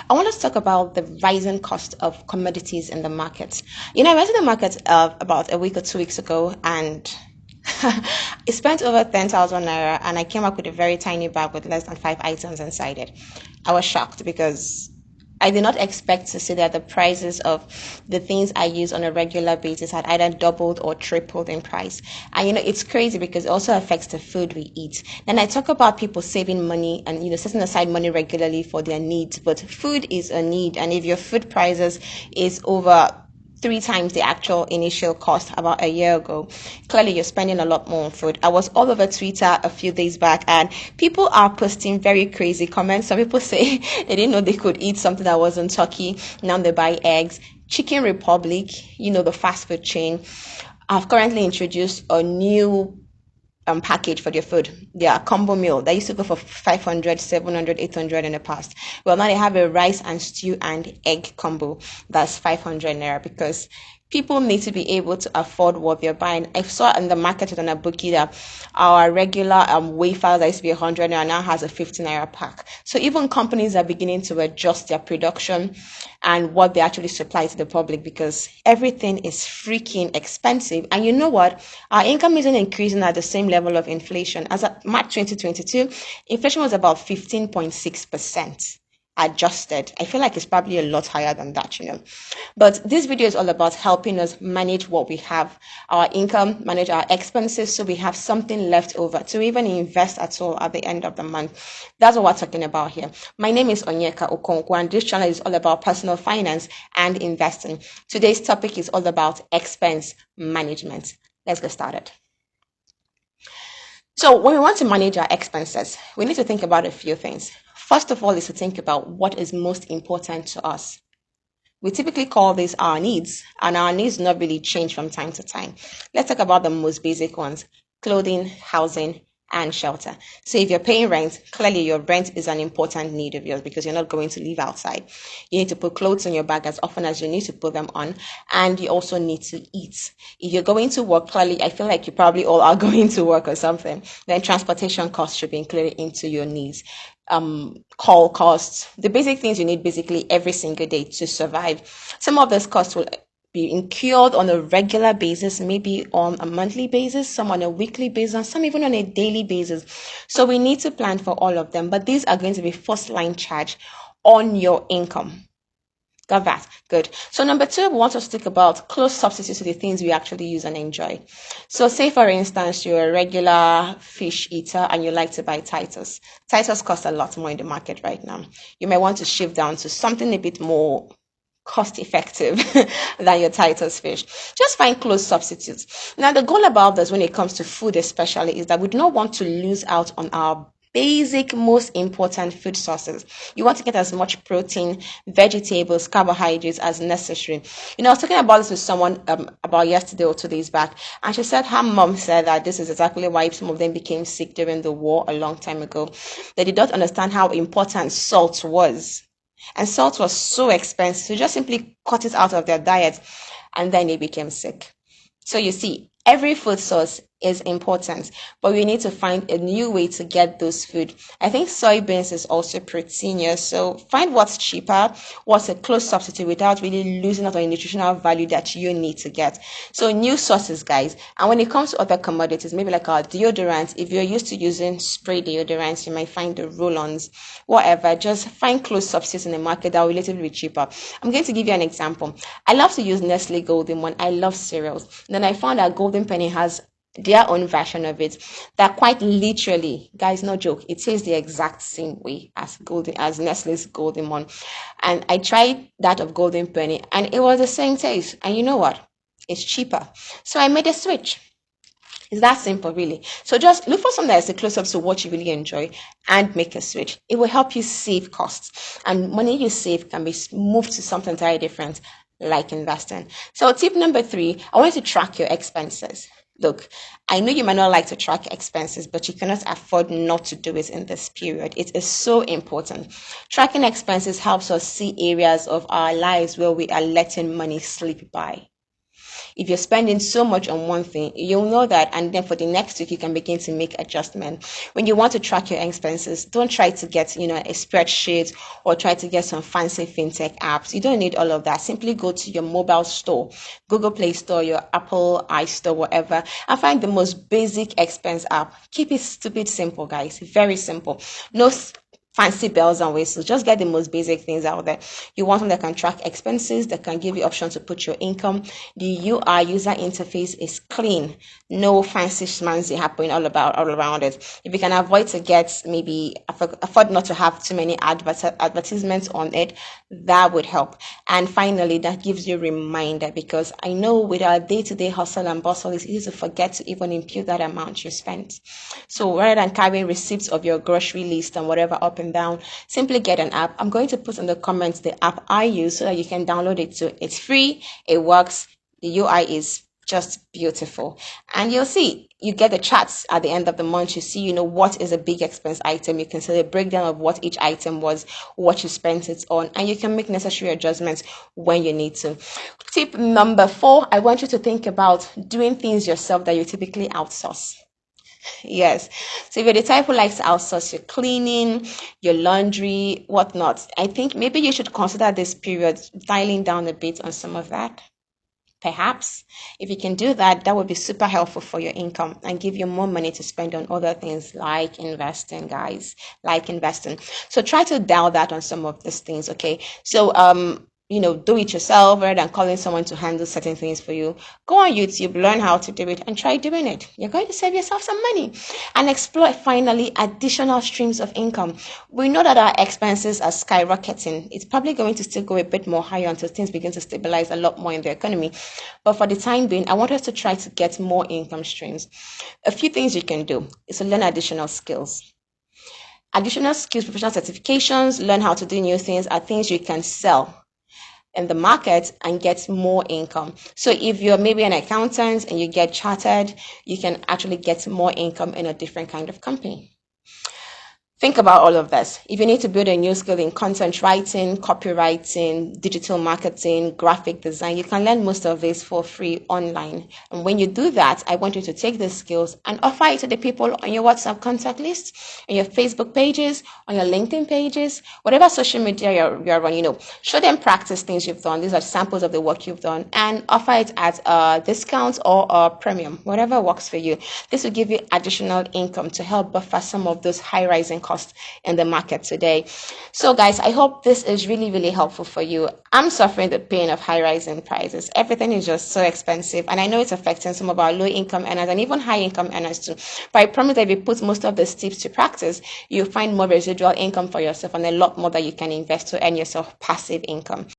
I want to talk about the rising cost of commodities in the market. I went to the market about a week or 2 weeks ago, and I spent over 10,000 naira, and I came up with a very tiny bag with less than 5 items inside it. I was shocked because I did not expect to see that the prices of the things I use on a regular basis had either doubled or tripled in price. And it's crazy because it also affects the food we eat. Then I talk about people saving money and setting aside money regularly for their needs, but food is a need, and if your food prices is over 3 times the actual initial cost about a year ago, clearly you're spending a lot more on food. I was all over Twitter a few days back, and people are posting very crazy comments. Some people say they didn't know they could eat something that wasn't turkey. Now they buy eggs. Chicken Republic, the fast food chain, have currently introduced a new package for their food. Their combo meal that used to go for 500, 700, 800 in the past. Well, now they have a rice and stew and egg combo that's 500 naira because people need to be able to afford what they're buying. I saw in the market on a bookie that our regular wafer that used to be 100 naira now has a 50 naira pack. So even companies are beginning to adjust their production and what they actually supply to the public because everything is freaking expensive. And you know what? Our income isn't increasing at the same level of inflation. As of March 2022, inflation was about 15.6%. Adjusted. I feel like it's probably a lot higher than that. But this video is all about helping us manage what we have, our income, manage our expenses, so we have something left over to even invest at all at the end of the month. That's what we're talking about here. My name is Onyeka Okonkwo, and this channel is all about personal finance and investing. Today's topic is all about expense management. Let's get started. So when we want to manage our expenses, we need to think about a few things. First of all is to think about what is most important to us. We typically call these our needs, and our needs not really change from time to time. Let's talk about the most basic ones: clothing, housing, and shelter. So if you're paying rent, clearly your rent is an important need of yours because you're not going to live outside. You need to put clothes on your back as often as you need to put them on, and you also need to eat. If you're going to work, clearly I feel like you probably all are going to work or something, then transportation costs should be included into your needs. Call costs, the basic things you need basically every single day to survive. Some of those costs will be incurred on a regular basis, maybe on a monthly basis, some on a weekly basis, and some even on a daily basis. So we need to plan for all of them, but these are going to be first line charge on your income. Got that? Good. So number 2, we want to think about close substitutes to the things we actually use and enjoy. So say, for instance, you're a regular fish eater and you like to buy Titus. Titus costs a lot more in the market right now. You may want to shift down to something a bit more cost effective than your Titus fish. Just find close substitutes. Now, the goal about this when it comes to food especially is that we do not want to lose out on our basic, most important food sources. You want to get as much protein, vegetables, carbohydrates as necessary. I was talking about this with someone about yesterday or 2 days back, and she said her mom said that this is exactly why some of them became sick during the war a long time ago. They did not understand how important salt was. And salt was so expensive, so just simply cut it out of their diet, and then they became sick. So you see, every food source is important, but we need to find a new way to get those food. I think soybeans is also proteinous, so find what's cheaper, what's a close substitute without really losing out on the nutritional value that you need to get. So new sources, guys. And when it comes to other commodities, maybe like our deodorants, if you're used to using spray deodorants, you might find the roll-ons, whatever. Just find close substitutes in the market that are relatively cheaper. I'm going to give you an example. I love to use Nestle Golden One. I love cereals. Then I found that Golden Penny has their own version of it that quite literally, guys, no joke, it tastes the exact same way as Nestle's Golden One. And I tried that of Golden Penny and it was the same taste. And you know what? It's cheaper. So I made a switch. It's that simple, really. So just look for something that's a close up to what you really enjoy and make a switch. It will help you save costs. And money you save can be moved to something entirely different, like investing. So tip number 3, I want you to track your expenses. Look, I know you might not like to track expenses, but you cannot afford not to do it in this period. It is so important. Tracking expenses helps us see areas of our lives where we are letting money slip by. If you're spending so much on one thing, you'll know that, and then for the next week you can begin to make adjustment. When you want to track your expenses, don't try to get a spreadsheet or try to get some fancy fintech apps. You don't need all of that. Simply go to your mobile store, Google Play Store, your Apple iStore, whatever, and find the most basic expense app. Keep it stupid simple, guys. Very simple. No fancy bells and whistles. Just get the most basic things out there. You want one that can track expenses, that can give you option to put your income. The UI user interface is clean. No fancy schmancy happening all around it. If you can avoid to get maybe afford not to have too many advertisements on it, that would help. And finally, that gives you a reminder, because I know with our day-to-day hustle and bustle, it's easy to forget to even impute that amount you spent. So rather than carrying receipts of your grocery list and whatever up and down, simply get an app. I'm going to put in the comments the app I use so that you can download it too. It's free, it works, the UI is just beautiful, and you'll see you get the charts at the end of the month. You see what is a big expense item. You can see the breakdown of what each item was, what you spent it on, and you can make necessary adjustments when you need to. Tip number 4, I want you to think about doing things yourself that you typically outsource. Yes. So if you're the type who likes to outsource your cleaning, your laundry, whatnot, I think maybe you should consider this period dialing down a bit on some of that. Perhaps if you can do that, that would be super helpful for your income and give you more money to spend on other things like investing, guys, like investing. So try to dial that on some of these things, okay? So, do it yourself rather than calling someone to handle certain things for you. Go on YouTube, learn how to do it, and try doing it. You're going to save yourself some money and explore finally additional streams of income. We know that our expenses are skyrocketing. It's probably going to still go a bit more higher until things begin to stabilize a lot more in the economy. But for the time being, I want us to try to get more income streams. A few things you can do is to learn additional skills. Additional skills, professional certifications, learn how to do new things are things you can sell in the market and get more income. So if you're maybe an accountant and you get chartered, you can actually get more income in a different kind of company. Think about all of this. If you need to build a new skill in content writing, copywriting, digital marketing, graphic design, you can learn most of this for free online. And when you do that, I want you to take these skills and offer it to the people on your WhatsApp contact list, on your Facebook pages, on your LinkedIn pages, whatever social media you're on, show them practice things you've done. These are samples of the work you've done, and offer it at a discount or a premium, whatever works for you. This will give you additional income to help buffer some of those high rising cost in the market today. So guys, I hope this is really, really helpful for you. I'm suffering the pain of high rising prices. Everything is just so expensive, and I know it's affecting some of our low income earners and even high income earners too. But I promise that if you put most of the tips to practice, you'll find more residual income for yourself and a lot more that you can invest to earn yourself passive income.